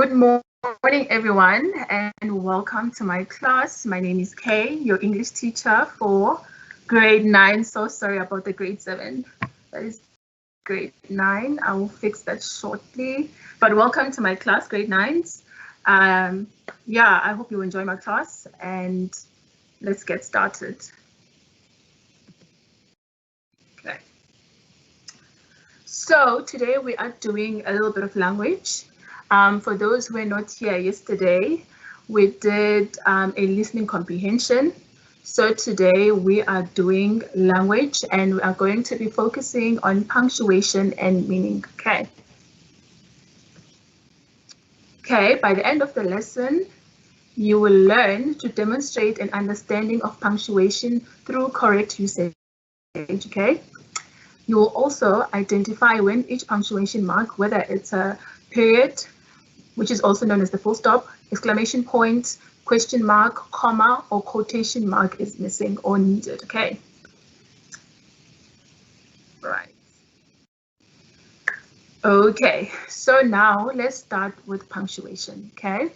Good morning, everyone, and welcome to my class. My name is Kay, your English teacher for grade 9. So sorry about the grade 7. That is grade 9. I will fix that shortly. But welcome to my class, grade 9s. Yeah, I hope you enjoy my class, and let's get started. Okay. So today we are doing a little bit of language. For those who were not here yesterday, we did a listening comprehension. So today we are doing language, and we are going to be focusing on punctuation and meaning. Okay, by the end of the lesson, you will learn to demonstrate an understanding of punctuation through correct usage. Okay. You will also identify when each punctuation mark, whether it's a period, which is also known as the full stop, exclamation point, question mark, comma, or quotation mark is missing or needed, okay? Right. Okay, so now let's start with punctuation, okay?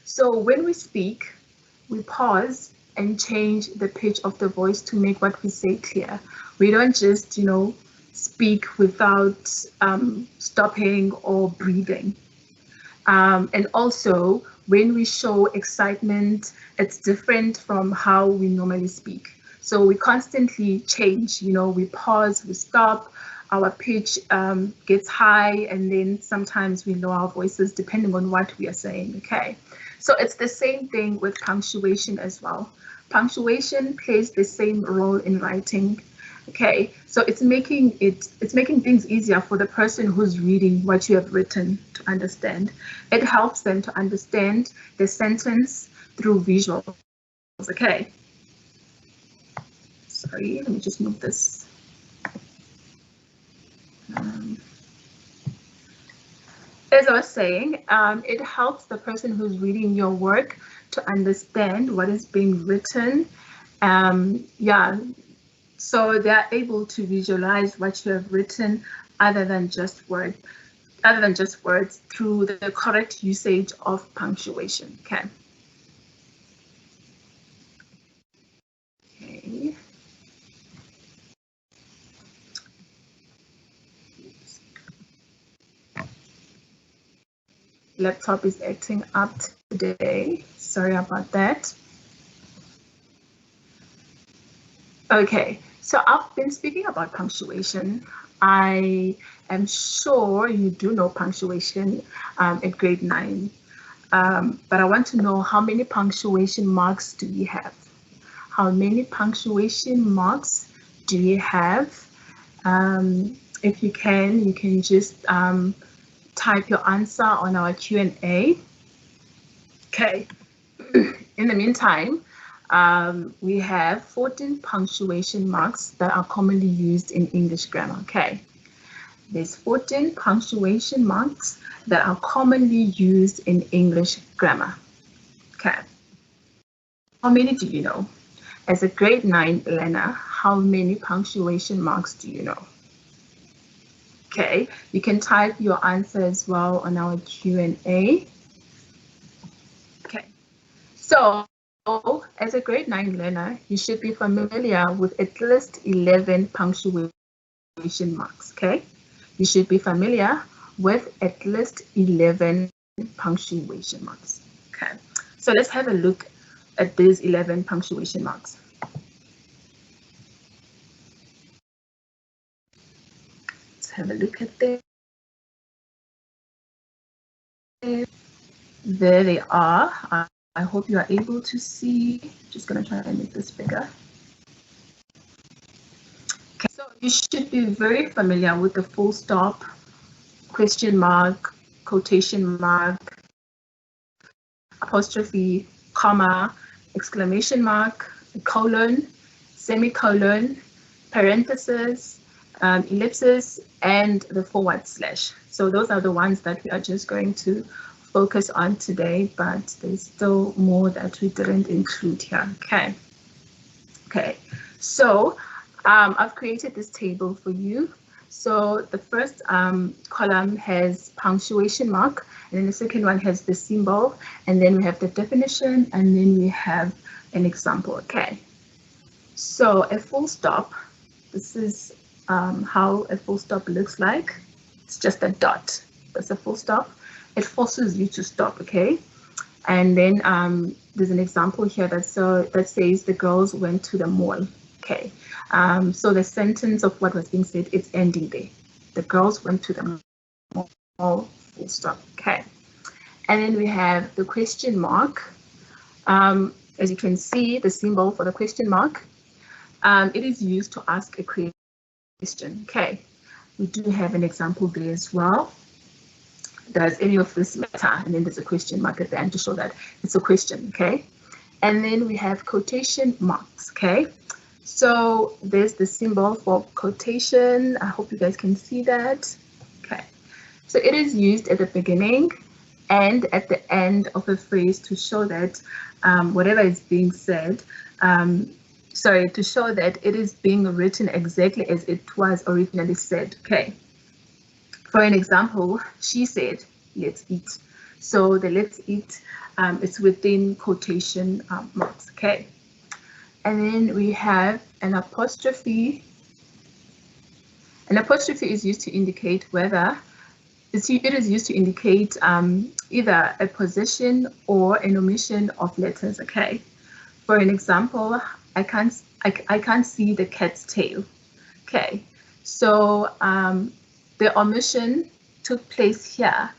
So when we speak, we pause and change the pitch of the voice to make what we say clear. We don't just, speak without stopping or breathing. And also, when we show excitement, it's different from how we normally speak. So we constantly change, we pause, we stop, our pitch gets high, and then sometimes we lower our voices depending on what we are saying, okay? So it's the same thing with punctuation as well. Punctuation plays the same role in writing. Okay, so it's making things easier for the person who's reading what you have written to understand. It helps them to understand the sentence through visuals. Okay. Sorry, let me just move this. As I was saying, it helps the person who's reading your work to understand what is being written. So they're able to visualize what you have written other than just words through the correct usage of punctuation. Okay. Laptop is acting up today. Sorry about that. Okay, so I've been speaking about punctuation. I am sure you do know punctuation at grade 9, but I want to know, how many punctuation marks do you have? How many punctuation marks do you have? If you can just type your answer on our Q&A. Okay, in the meantime, we have 14 punctuation marks that are commonly used in English grammar, okay? There's 14 punctuation marks that are commonly used in English grammar, okay? How many do you know? As a grade 9 learner, how many punctuation marks do you know? Okay, you can type your answer as well on our Q&A. Okay, so as a grade 9 learner, you should be familiar with at least 11 punctuation marks, okay? You should be familiar with at least 11 punctuation marks, okay? So let's have a look at these 11 punctuation marks. Let's have a look at them. There they are. I hope you are able to see. Just going to try and make this bigger. Okay, so you should be very familiar with the full stop, question mark, quotation mark, apostrophe, comma, exclamation mark, colon, semicolon, parenthesis, ellipsis, and the /. So those are the ones that we are just going to focus on today, but there's still more that we didn't include here. Okay, so I've created this table for you. So the first column has punctuation mark, and then the second one has the symbol, and then we have the definition, and then we have an example. Okay, so a full stop, this is how a full stop looks like. It's just a dot. That's a full stop. It forces you to stop. Okay, and then there's an example here that says the girls went to the mall. Okay, so the sentence of what was being said, it's ending there. The girls went to the mall, full stop. Okay, and then we have the question mark. As you can see, the symbol for the question mark, it is used to ask a question. Okay, we do have an example there as well. Does any of this matter? And then there's a question mark at the end to show that it's a question. Okay, and then we have quotation marks. Okay, so there's the symbol for quotation. I hope you guys can see that. Okay, so it is used at the beginning and at the end of a phrase to show that whatever is being said, to show that it is being written exactly as it was originally said. Okay, for an example, she said, let's eat. So the let's eat, it's within quotation marks. Okay, and then we have an apostrophe. An apostrophe is used to indicate whether it is used to indicate either a possession or an omission of letters. Okay, for an example, I can't see the cat's tail. Okay, so the omission took place here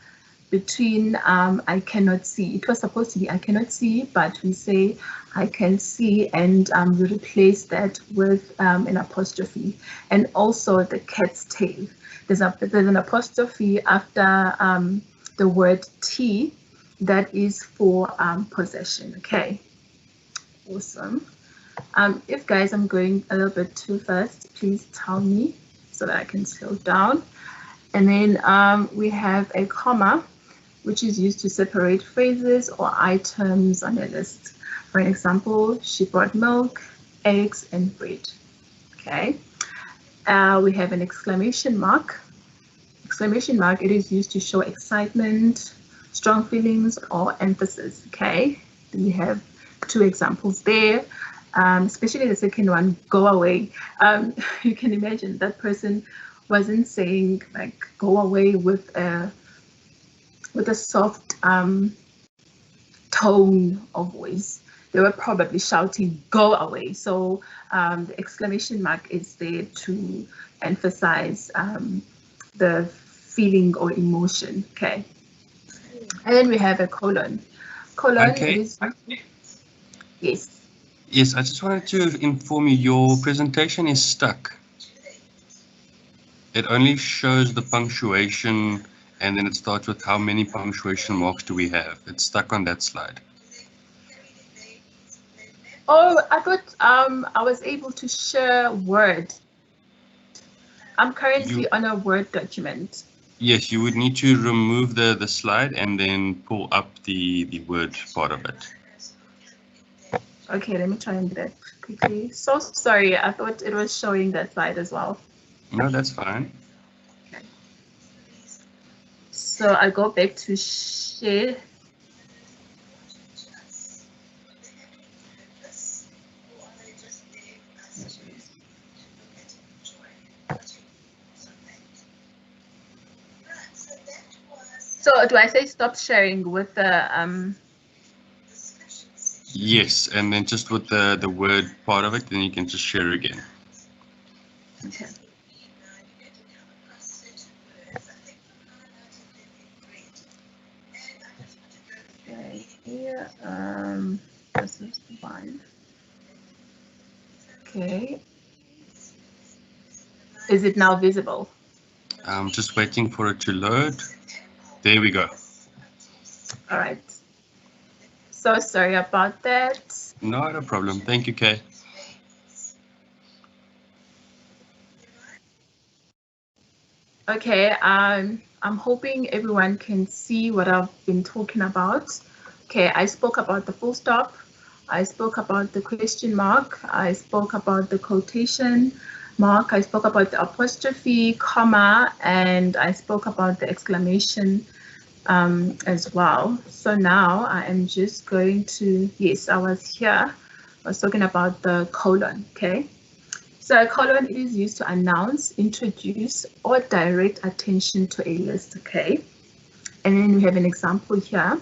between I cannot see. It was supposed to be I cannot see, but we say I can see, and we replace that with an apostrophe. And also the cat's tail. There's an apostrophe after the word T that is for possession. Okay, awesome. If guys, I'm going a little bit too fast, please tell me so that I can slow down. And then we have a comma, which is used to separate phrases or items on a list. For an example, she brought milk, eggs, and bread. Okay. We have an exclamation mark. Exclamation mark, it is used to show excitement, strong feelings, or emphasis. Okay. We have two examples there. Especially the second one, go away. You can imagine that person wasn't saying like go away with a soft tone of voice. They were probably shouting go away. So the exclamation mark is there to emphasize the feeling or emotion. Okay, and then we have a colon. Colon is yes. Yes, I just wanted to inform you, your presentation is stuck. It only shows the punctuation, and then it starts with how many punctuation marks do we have. It's stuck on that slide. Oh, I thought I was able to share Word. I'm currently on a Word document. Yes, you would need to remove the slide and then pull up the Word part of it. Okay, let me try and do that quickly. So sorry, I thought it was showing that slide as well. No, that's fine. Okay. So I go back to share. So do I say stop sharing with the Yes, and then just with the Word part of it, then you can just share again. Okay. Okay, here, this is one. Okay. Is it now visible? I'm just waiting for it to load. There we go. All right. So sorry about that. Not a problem. Thank you, Kay. Okay, I'm hoping everyone can see what I've been talking about. Okay, I spoke about the full stop. I spoke about the question mark. I spoke about the quotation mark. I spoke about the apostrophe, comma, and I spoke about the exclamation as well. So now I am just going to, yes, I was talking about the colon, okay? So a colon is used to announce, introduce, or direct attention to a list, okay? And then we have an example here.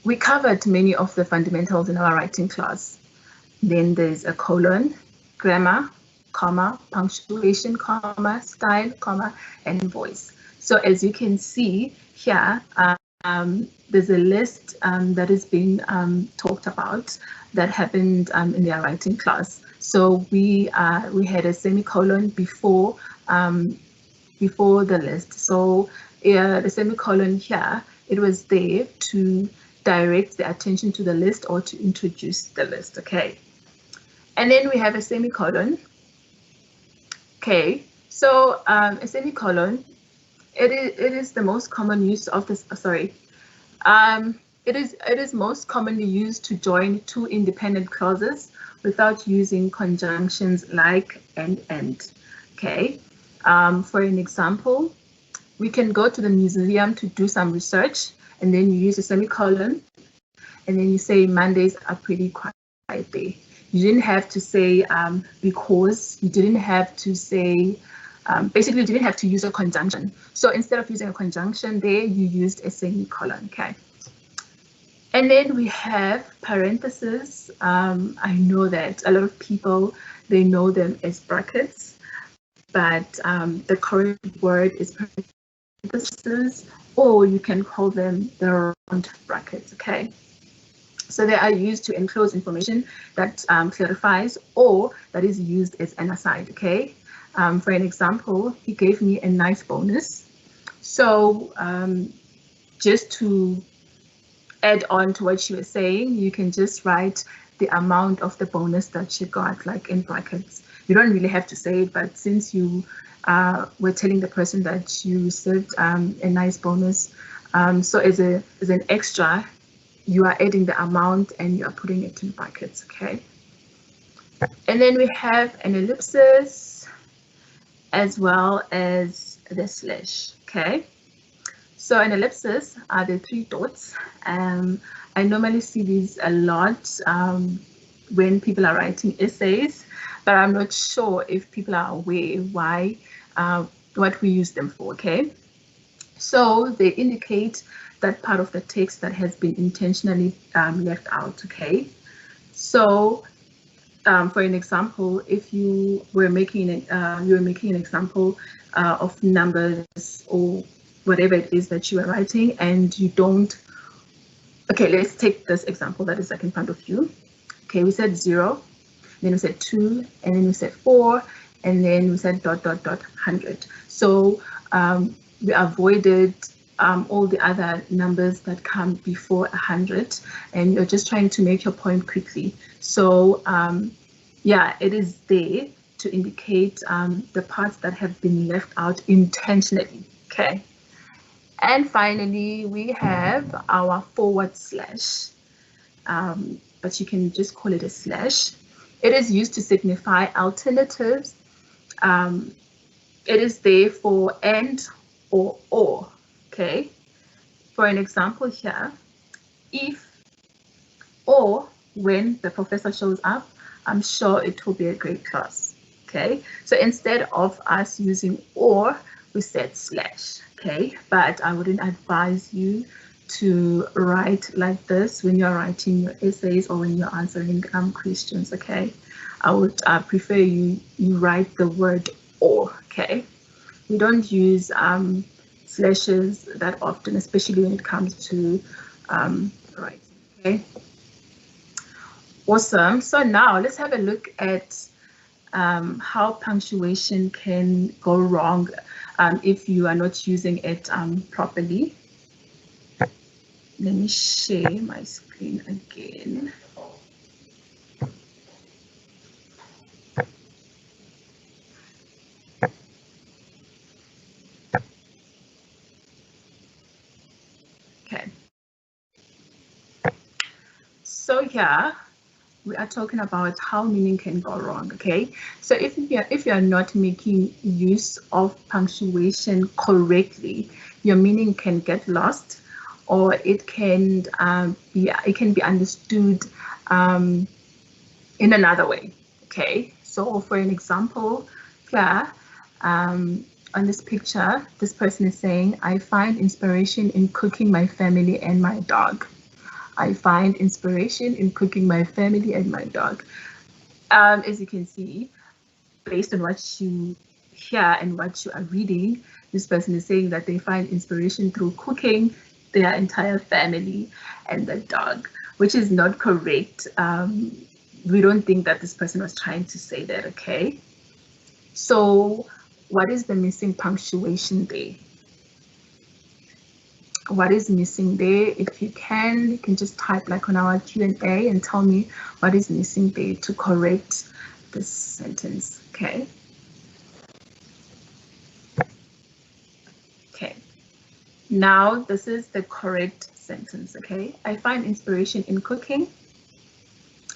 We covered many of the fundamentals in our writing class. Then there's a colon, grammar, comma, punctuation, comma, style, comma, and voice. So as you can see here, there's a list that is being talked about that happened in their writing class. So we had a semicolon before the list. So the semicolon here, it was there to direct the attention to the list or to introduce the list, okay? And then we have a semicolon. Okay, so a semicolon, it is the most common use of this. It is most commonly used to join two independent clauses without using conjunctions like and. Okay, for an example, we can go to the museum to do some research, and then you use a semicolon, and then you say Mondays are pretty quiet day. You didn't have to say because, you didn't have to say, basically you didn't have to use a conjunction. So instead of using a conjunction there, you used a semicolon, okay? And then we have parentheses. I know that a lot of people, they know them as brackets, but the correct word is parentheses, or you can call them the round brackets, okay? So they are used to enclose information that clarifies or that is used as an aside, okay? For an example, he gave me a nice bonus. So just to add on to what she was saying, you can just write the amount of the bonus that she got, like in brackets. You don't really have to say it, but since you were telling the person that you received a nice bonus, so as an extra, you are adding the amount and you are putting it in brackets, okay? And then we have an ellipsis as well as the slash, okay? So an ellipsis are the three dots. I normally see these a lot when people are writing essays, but I'm not sure if people are aware why, what we use them for, okay? So they indicate that part of the text that has been intentionally left out, okay? So for an example, if you were making an example of numbers or whatever it is that you are writing, and you don't, okay, let's take this example that is like in front of you. Okay, we said 0, then we said 2, and then we said 4, and then we said ... 100. So we avoided all the other numbers that come before 100, and you're just trying to make your point quickly. So yeah, it is there to indicate the parts that have been left out intentionally, okay? And finally, we have our forward slash, but you can just call it a slash. It is used to signify alternatives. It is there for and or, okay? For an example here, if or when the professor shows up, I'm sure it will be a great class, okay? So instead of us using or, we said slash, okay? But I wouldn't advise you to write like this when you're writing your essays or when you're answering questions, okay? I would prefer you write the word or, okay? We don't use slashes that often, especially when it comes to writing, okay? Awesome. So now let's have a look at how punctuation can go wrong if you are not using it properly. Let me share my screen again. Okay. So yeah, we are talking about how meaning can go wrong. Okay, so if you are not making use of punctuation correctly, your meaning can get lost, or it can be understood in another way. Okay, so for an example, here on this picture, this person is saying, I find inspiration in cooking my family and my dog. I find inspiration in cooking my family and my dog. As you can see, based on what you hear and what you are reading, this person is saying that they find inspiration through cooking their entire family and the dog, which is not correct. We don't think that this person was trying to say that, okay? So what is the missing punctuation there? What is missing there? If you can just type like on our Q&A and tell me what is missing there to correct this sentence, okay? Okay, now this is the correct sentence, okay? I find inspiration in cooking,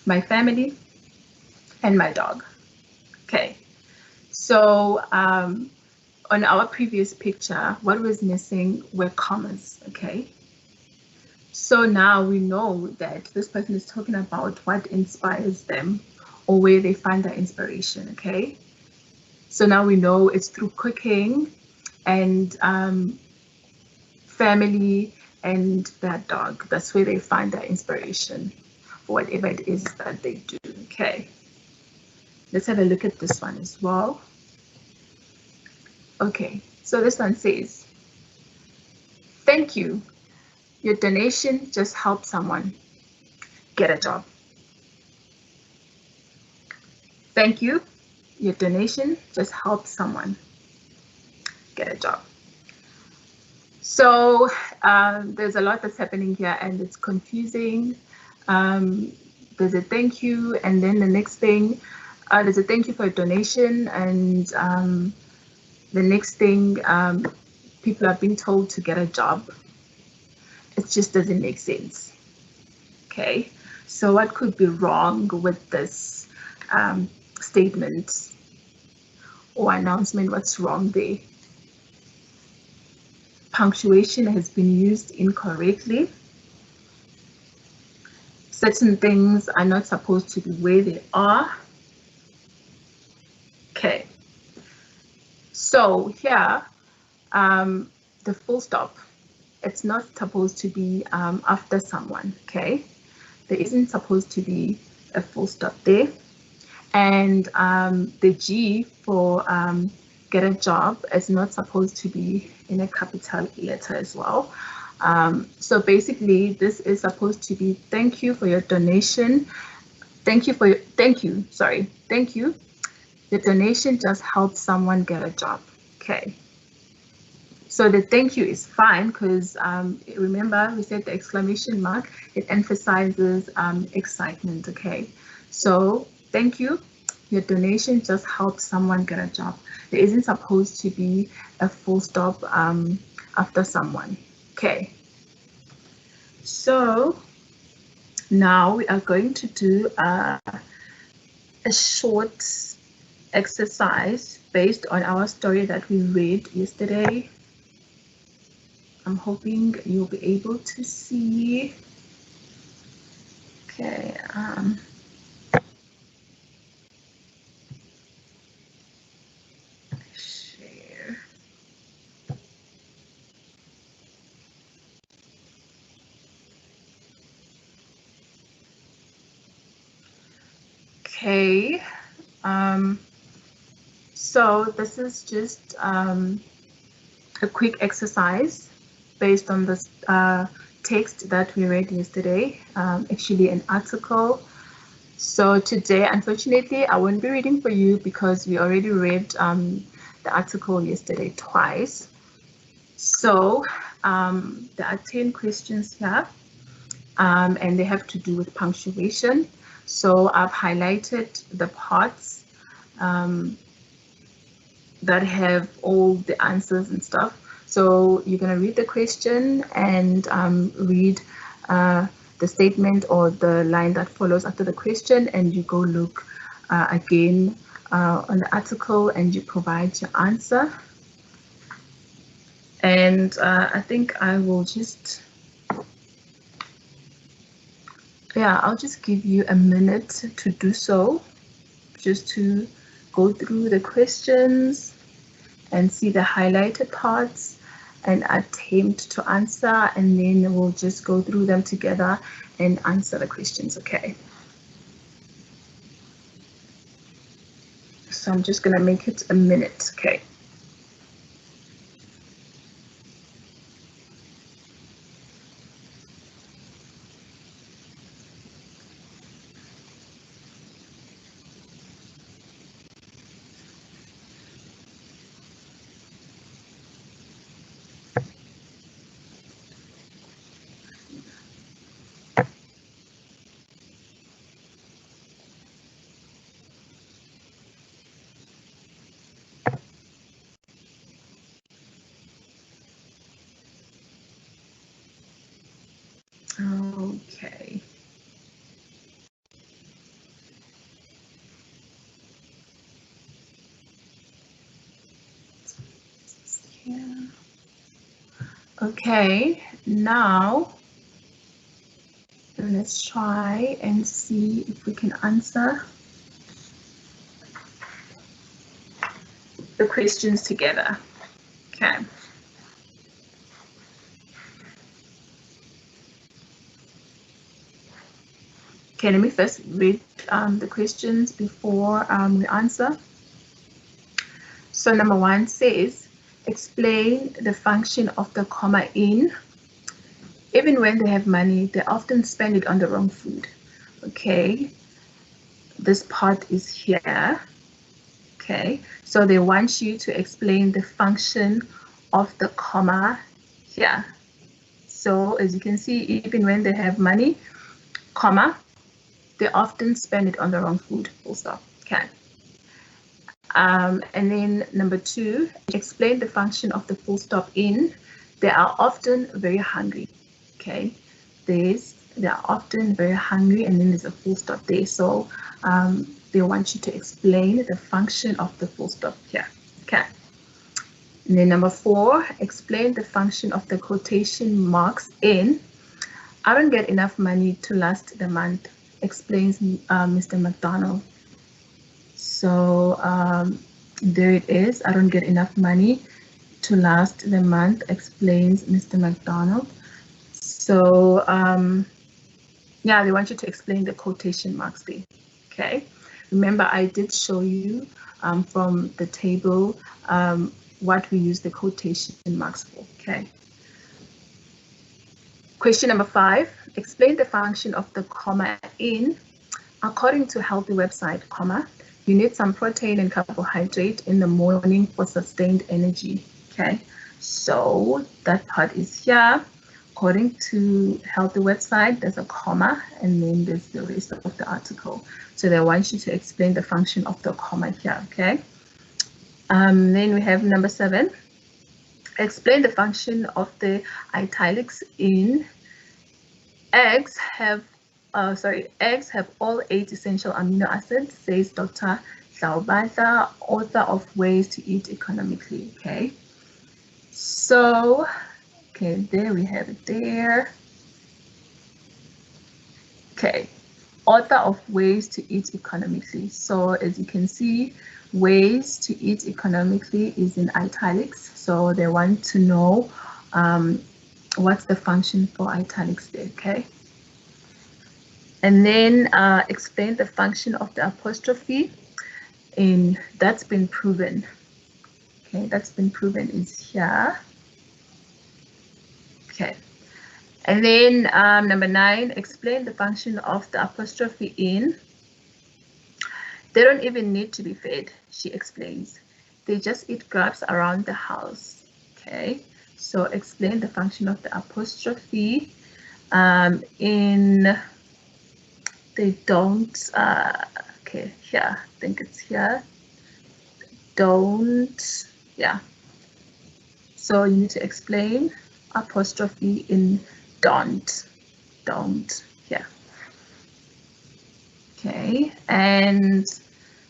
my family, and my dog. Okay, so on our previous picture, what was missing were commas, okay? So now we know that this person is talking about what inspires them or where they find their inspiration, okay? So now we know it's through cooking and family and their dog. That's where they find their inspiration for whatever it is that they do, okay? Let's have a look at this one as well. Okay, so this one says, thank you. Your donation just helped someone get a job. Thank you. Your donation just helped someone get a job. So there's a lot that's happening here and it's confusing. There's a thank you, and then the next thing, there's a thank you for a donation, and the next thing, people are being told to get a job. It just doesn't make sense. Okay, so what could be wrong with this statement or announcement? What's wrong there? Punctuation has been used incorrectly. Certain things are not supposed to be where they are. Okay, so here, the full stop, it's not supposed to be after someone, okay? There isn't supposed to be a full stop there. And the G for get a job is not supposed to be in a capital letter as well. So basically, this is supposed to be thank you for your donation. Thank you. Your donation just helped someone get a job. Okay. So the thank you is fine because remember we said the exclamation mark, it emphasizes excitement. Okay. So thank you. Your donation just helped someone get a job. There isn't supposed to be a full stop after someone. Okay. So now we are going to do a short exercise based on our story that we read yesterday. I'm hoping you'll be able to see. Okay. Share. Okay. So this is just a quick exercise based on this text that we read yesterday, actually an article. So today, unfortunately, I won't be reading for you because we already read the article yesterday twice. So there are 10 questions here, and they have to do with punctuation. So I've highlighted the parts that have all the answers and stuff. So you're going to read the question and read the statement or the line that follows after the question, and you go look again on the article and you provide your answer. And I think I will just, I'll just give you a minute to do so, just to go through the questions and see the highlighted parts and attempt to answer, and then we'll just go through them together and answer the questions, okay? So I'm just gonna make it a minute, okay? Okay. Here. Okay, now let's try and see if we can answer the questions together. Okay. Okay, let me first read the questions before we answer. So number 1 says, explain the function of the comma in. Even when they have money, they often spend it on the wrong food. Okay, this part is here. Okay, so they want you to explain the function of the comma here. So as you can see, even when they have money, comma, they often spend it on the wrong food, full stop. Okay. And then number 2, explain the function of the full stop in. They are often very hungry. Okay, they are often very hungry, and then there's a full stop there. So they want you to explain the function of the full stop here. Okay. And then number 4, explain the function of the quotation marks in. I don't get enough money to last the month, explains Mr. McDonald. So there it is. I don't get enough money to last the month, explains Mr. McDonald. So yeah, they want you to explain the quotation marks there. Okay. Remember, I did show you from the table what we use the quotation marks for. Okay. Question number 5, explain the function of the comma in. According to healthy website, comma, you need some protein and carbohydrate in the morning for sustained energy. Okay, so that part is here. According to healthy website, there's a comma, and then there's the rest of the article. So they want you to explain the function of the comma here. Okay. Then we have number 7. Explain the function of the italics in. Eggs have all 8 essential amino acids, says Dr. Hlaubata, author of Ways to Eat Economically. Okay. So, okay, there we have it there. Okay, author of Ways to Eat Economically. So as you can see, Ways to Eat Economically is in italics. So they want to know what's the function for italics there, okay? And then explain the function of the apostrophe, and that's been proven. Okay, that's been proven is here. Okay. And then number 9, explain the function of the apostrophe in. They don't even need to be fed, she explains. They just eat grubs around the house. Okay, so explain the function of the apostrophe in. They don't, okay, here, I think it's here. Don't, yeah. So you need to explain apostrophe in don't. don't here. Okay, and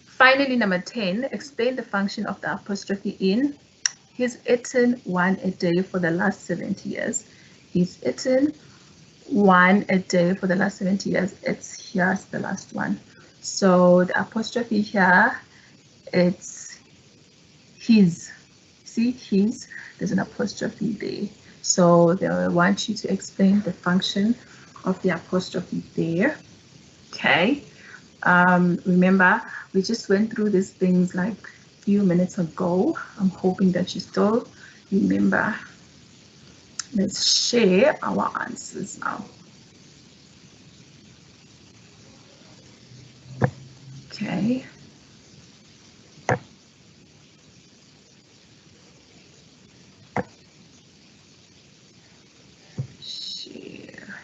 finally, number 10, explain the function of the apostrophe in. He's eaten one a day for the last 70 years. He's eaten one a day for the last 70 years. Here's the last one. So the apostrophe here, it's his. See, his, there's an apostrophe there. So they want you to explain the function of the apostrophe there. Okay. Remember, we just went through these things like a few minutes ago. I'm hoping that you still remember. Let's share our answers now. Okay. Share.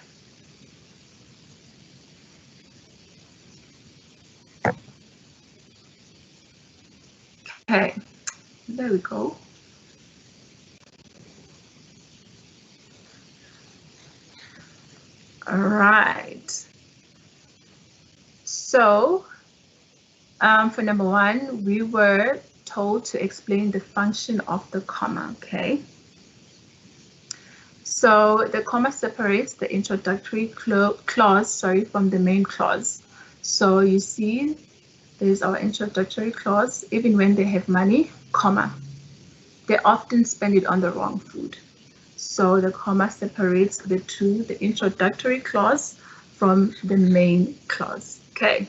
Okay, there we go. All right. So for number 1, we were told to explain the function of the comma, okay? So the comma separates the introductory clause, from the main clause. So you see, there's our introductory clause. Even when they have money, comma, they often spend it on the wrong food. So the comma separates the two, the introductory clause from the main clause. Okay.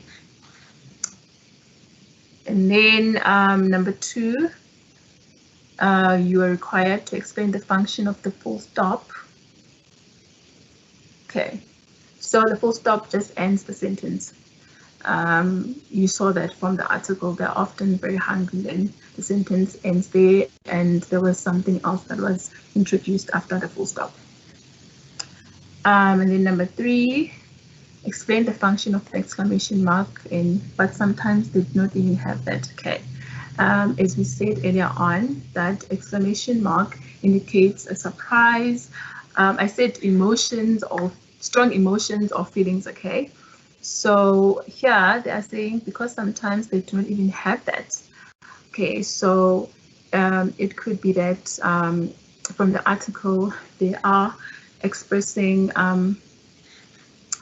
And then number 2, you are required to explain the function of the full stop. Okay. So the full stop just ends the sentence. You saw that from the article. They're often very hungry, then the sentence ends there, and there was something else that was introduced after the full stop. And then number 3, explain the function of the exclamation mark but sometimes they do not even have that. Okay. As we said earlier on, that exclamation mark indicates a surprise. I said emotions or strong emotions or feelings. Okay. So here they are saying because sometimes they don't even have that. Okay, so it could be that from the article they are expressing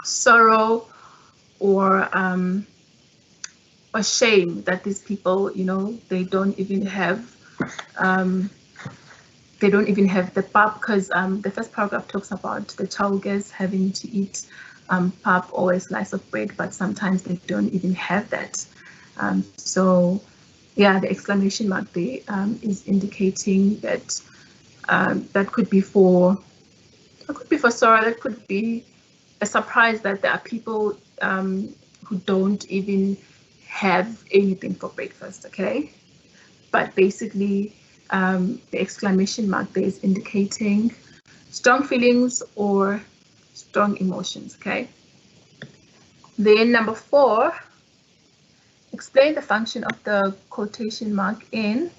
sorrow or shame that these people, they don't even have the pap, because the first paragraph talks about the childgirls having to eat pap or a slice of bread, but sometimes they don't even have that. So yeah, the exclamation mark there is indicating that that could be for sorrow, that could be a surprise that there are people who don't even have anything for breakfast. Okay, but basically the exclamation mark there is indicating strong feelings or strong emotions. Okay, then number 4, explain the function of the quotation mark in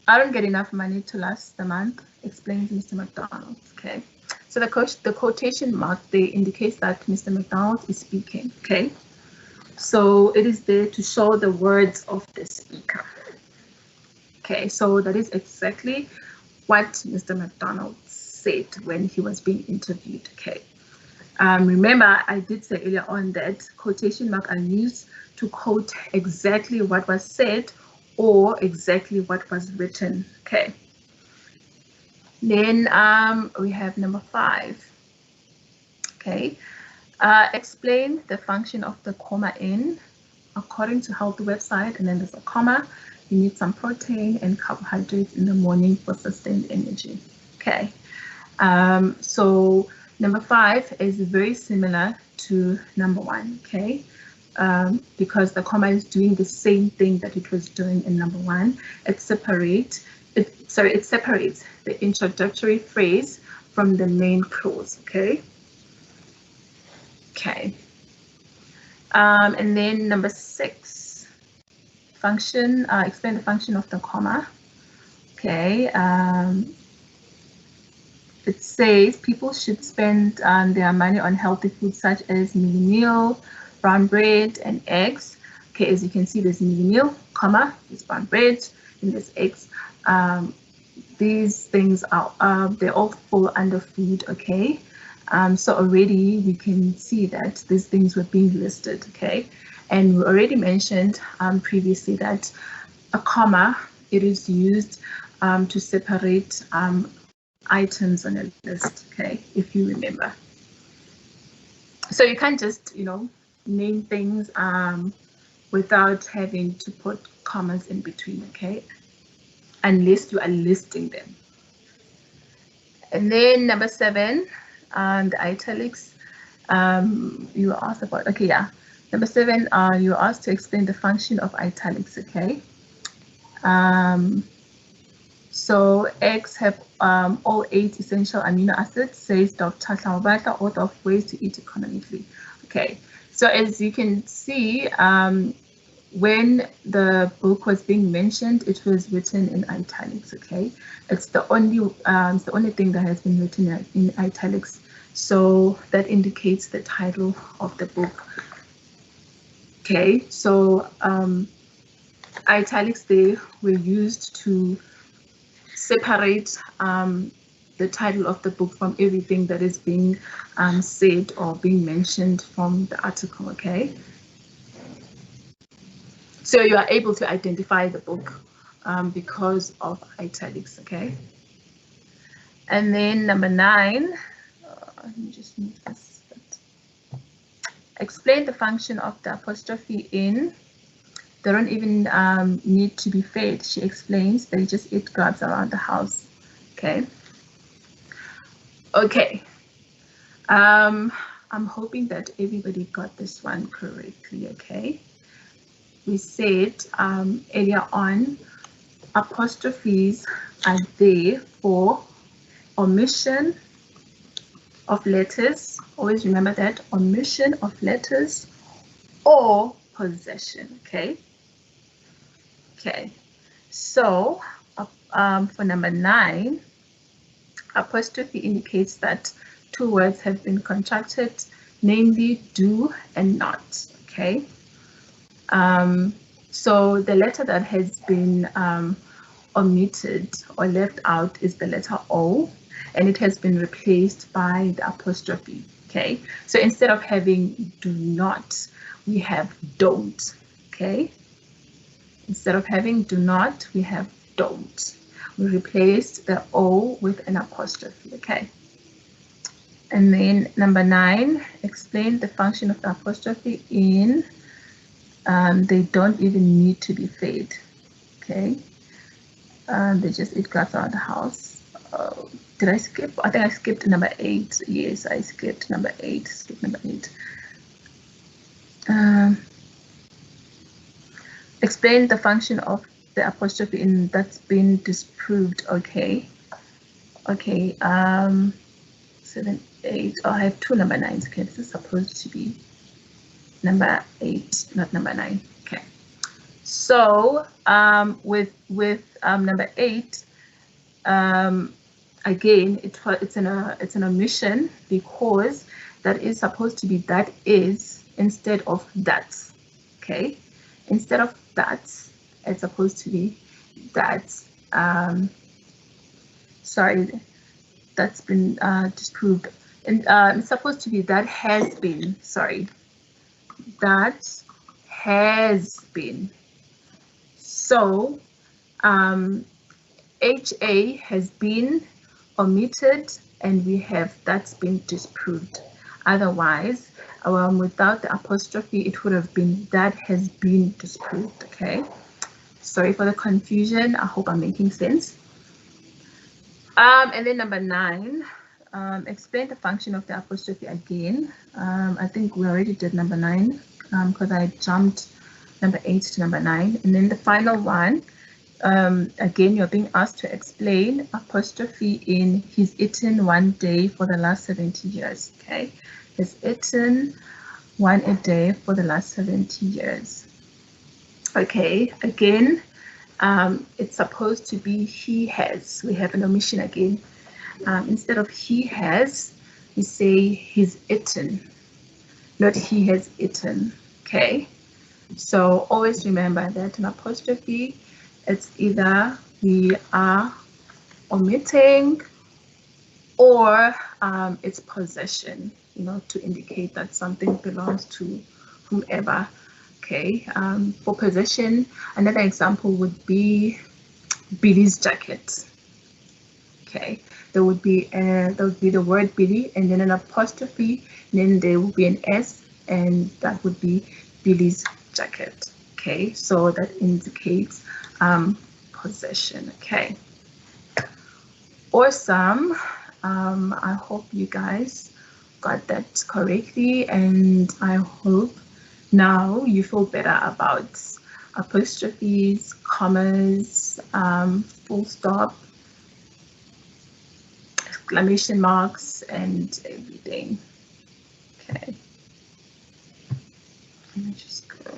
I don't get enough money to last the month, explains Mr. McDonald. Okay, so the quotation mark there indicates that Mr. McDonald is speaking. Okay, so it is there to show the words of the speaker. Okay, so that is exactly what Mr. McDonald said when he was being interviewed. Okay, remember I did say earlier on that quotation marks are used to quote exactly what was said or exactly what was written. Okay, then we have number 5. Okay, explain the function of the comma in. According to health website, and then there's a comma, you need some protein and carbohydrates in the morning for sustained energy. Okay, so number 5 is very similar to number 1. Okay, because the comma is doing the same thing that it was doing in number 1. It separates the introductory phrase from the main clause. Okay. Okay. And then number 6, function. Explain the function of the comma. Okay. it says people should spend their money on healthy foods such as mealie meal, brown bread, and eggs. Okay, as you can see, there's mealie meal, comma, there's brown bread, and there's eggs. These things are they all fall under food. Okay, so already we can see that these things were being listed. Okay, and we already mentioned previously that a comma, it is used to separate items on a list, okay, if you remember. So you can't just, name things without having to put commas in between, okay, unless you are listing them. And then number 7, the italics, you were asked about, okay, yeah. Number 7, you were asked to explain the function of italics, okay. So eggs have all 8 essential amino acids, says Dr. Tlhaobata, author of Ways to Eat Economically. Okay, so as you can see, when the book was being mentioned, it was written in italics. Okay, it's the only thing that has been written in italics. So that indicates the title of the book. Okay, so italics, they were used to separate the title of the book from everything that is being said or being mentioned from the article, okay? So you are able to identify the book because of italics, okay? And then number 9, let me just move this bit. Explain the function of the apostrophe in. They don't even need to be fed. She explains they just eat grubs around the house. Okay. Okay. I'm hoping that everybody got this one correctly. Okay. We said earlier on, apostrophes are there for omission of letters. Always remember that, omission of letters or possession. Okay. Okay, so for number 9, apostrophe indicates that 2 words have been contracted, namely do and not. Okay, so the letter that has been omitted or left out is the letter O, and it has been replaced by the apostrophe. Okay, so instead of having do not, we have don't. Okay. Instead of having do not, we have don't. We replaced the O with an apostrophe, okay? And then number 9, explain the function of the apostrophe in. They don't even need to be fed, okay? They just eat grass around the house. Did I skip? I think I skipped number 8. Yes, I skipped number 8. Skip number 8. Explain the function of the apostrophe in. That's been disproved. Okay. Okay. 7, 8. Oh, I have 2 number 9s. Okay, this is supposed to be number 8, not number 9. Okay. So with number 8, again, it's an omission because that is supposed to be that is instead of that. Okay. Instead of that, it's supposed to be that. Sorry, that's been disproved. And it's supposed to be that has been. Sorry, that has been. So HA has been omitted, and we have that's been disproved. Otherwise, without the apostrophe, it would have been that has been disproved. Okay, sorry for the confusion. I hope I'm making sense. And then number 9, explain the function of the apostrophe again. I think we already did number 9 because I jumped number 8 to number 9. And then the final one, again, you're being asked to explain apostrophe in he's eaten one day for the last 70 years. Okay, he's eaten one a day for the last 70 years. Okay, again, it's supposed to be he has. We have an omission again. Instead of he has, we say he's eaten, not he has eaten. Okay, so always remember that an apostrophe, it's either we are omitting or it's possession, to indicate that something belongs to whomever. Okay, for possession, another example would be Billy's jacket. Okay, there would be the word Billy and then an apostrophe, and then there would be an S, and that would be Billy's jacket. Okay, so that indicates possession. Okay, awesome. I hope you guys got that correctly, and I hope now you feel better about apostrophes, commas, full stop, exclamation marks, and everything. Okay, let me just go.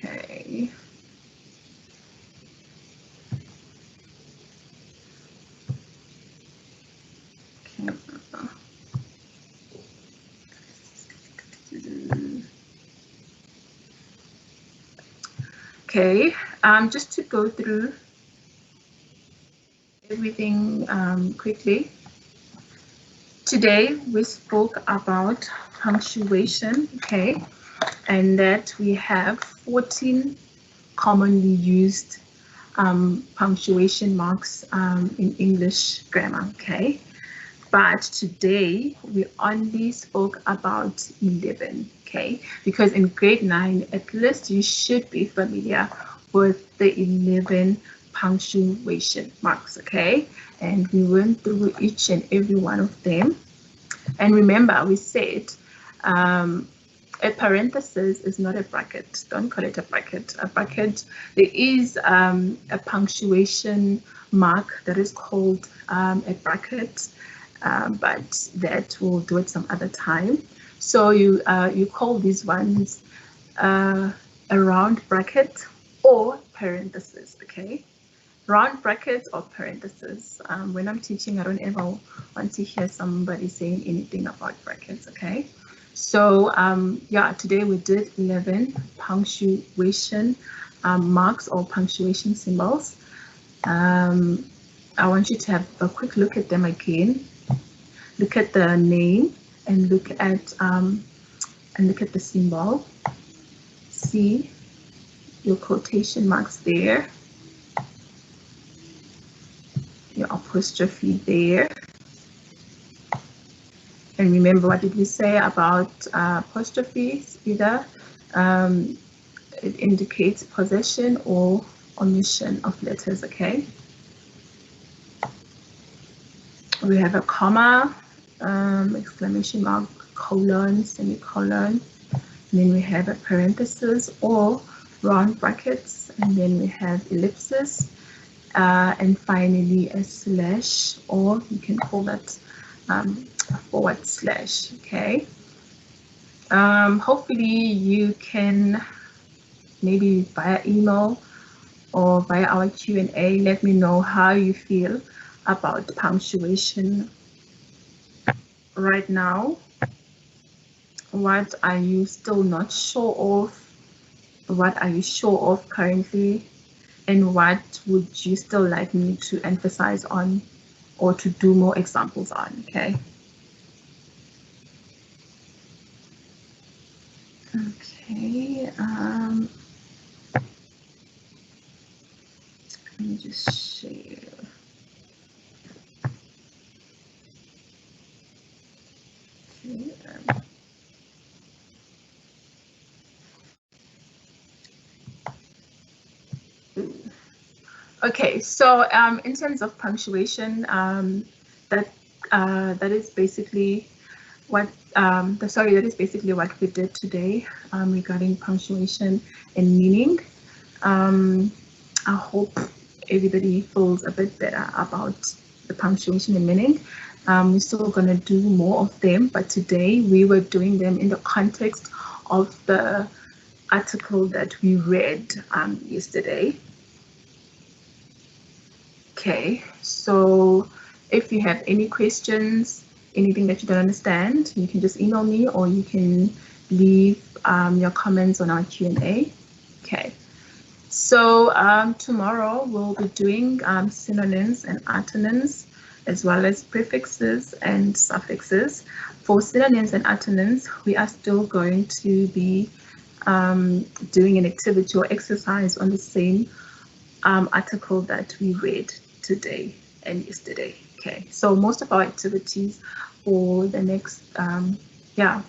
Okay. Okay, just to go through everything quickly. Today we spoke about punctuation, okay, and that we have 14 commonly used punctuation marks in English grammar, okay. But today we only spoke about 11, okay, because in grade 9 at least you should be familiar with the 11 punctuation marks, okay, and we went through each and every one of them. And remember, we said a parenthesis is not a bracket. Don't call it a bracket. A bracket, there is a punctuation mark that is called a bracket, but that we'll do it some other time. So you call these ones a round bracket or parenthesis, okay? Round brackets or parentheses. When I'm teaching, I don't ever want to hear somebody saying anything about brackets, okay? So yeah, today we did 11 punctuation marks or punctuation symbols. I want you to have a quick look at them again. Look at the name and look at the symbol. See your quotation marks there, your apostrophe there. And remember, what did we say about apostrophes? Either it indicates possession or omission of letters, okay? We have a comma, exclamation mark, colon, semicolon, and then we have a parenthesis or round brackets, and then we have ellipsis, and finally a slash, or you can call that a forward slash, okay? Hopefully you can, maybe via email or via our Q&A, let me know how you feel about punctuation right now. What are you still not sure of? What are you sure of currently? And what would you still like me to emphasize on or to do more examples on, okay? Okay, let me just share. Okay, so in terms of punctuation, that is basically what that is basically what we did today regarding punctuation and meaning. I hope everybody feels a bit better about the punctuation and meaning. We're still going to do more of them, but today we were doing them in the context of the article that we read yesterday. Okay, so if you have any questions, anything that you don't understand, you can just email me, or you can leave your comments on our Q&A. Okay, so tomorrow we'll be doing synonyms and antonyms, as well as prefixes and suffixes. For synonyms and antonyms, we are still going to be doing an activity or exercise on the same article that we read today and yesterday. Okay, so most of our activities for the next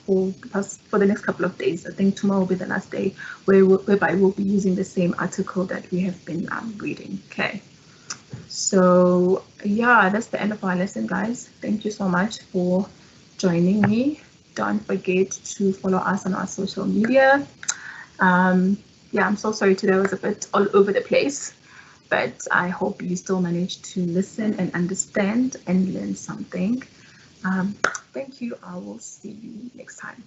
for the next couple of days, I think tomorrow will be the last day whereby we'll be using the same article that we have been reading. Okay, so yeah, that's the end of our lesson, guys. Thank you so much for joining me. Don't forget to follow us on our social media. Yeah, I'm so sorry today was a bit all over the place, but I hope you still managed to listen and understand and learn something. Thank you. I will see you next time.